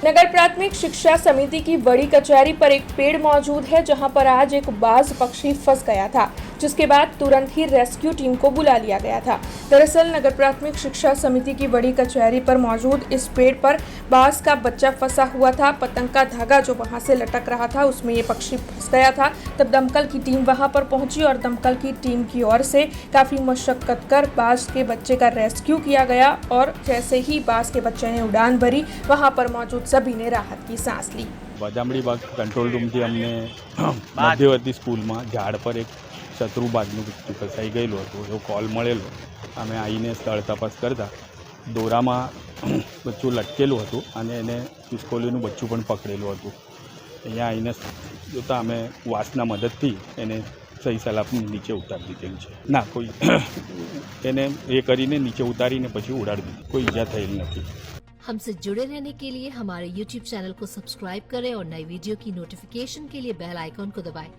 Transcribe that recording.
नगर प्राथमिक शिक्षा समिति की बड़ी कचहरी पर एक पेड़ मौजूद है जहां पर आज एक बाज पक्षी फंस गया था, जिसके बाद तुरंत ही रेस्क्यू टीम को बुला लिया गया था। दरअसल नगर प्राथमिक शिक्षा समिति की बड़ी कचहरी पर मौजूद इस पेड़ पर बाज का बच्चा फंसा हुआ था। पतंग का धागा जो वहां से लटक रहा था उसमें ये पक्षी फंस गया था। तब दमकल की टीम वहां पर पहुंची और दमकल की टीम की ओर से काफी मशक्कत कर बाज के बच्चे का रेस्क्यू किया गया और जैसे ही बाज के बच्चे ने उड़ान भरी, वहां पर मौजूद सभी ने राहत की सांस ली। बदामड़ी बाग कंट्रोल रूम थी अमने मध्यवर्ती स्कूल में झाड़ पर एक शत्रु बागનું બચ્ચું ફસાઈ ગયેલું હતું એવો કોલ મળેલો। અમે આવીને સ્થળ તપાસ કરતા દોરામાં બચ્ચું લટકેલું હતું અને એને ખિસકોલીનું બચ્ચું પણ પકડેલું હતું। અહીંયા આવીને જોતાં અમે વાસના મદદથી એને સહી સલામત નીચે ઉતારી દીધેલું છે। ના કોઈ એને એ કરીને નીચે ઉતારીને પછી ઉડાડી દીધી, કોઈ ઈજા થયેલ નથી। हमसे जुड़े रहने के लिए हमारे YouTube चैनल को सब्सक्राइब करें और नई वीडियो की नोटिफिकेशन के लिए बेल आइकॉन को दबाएं।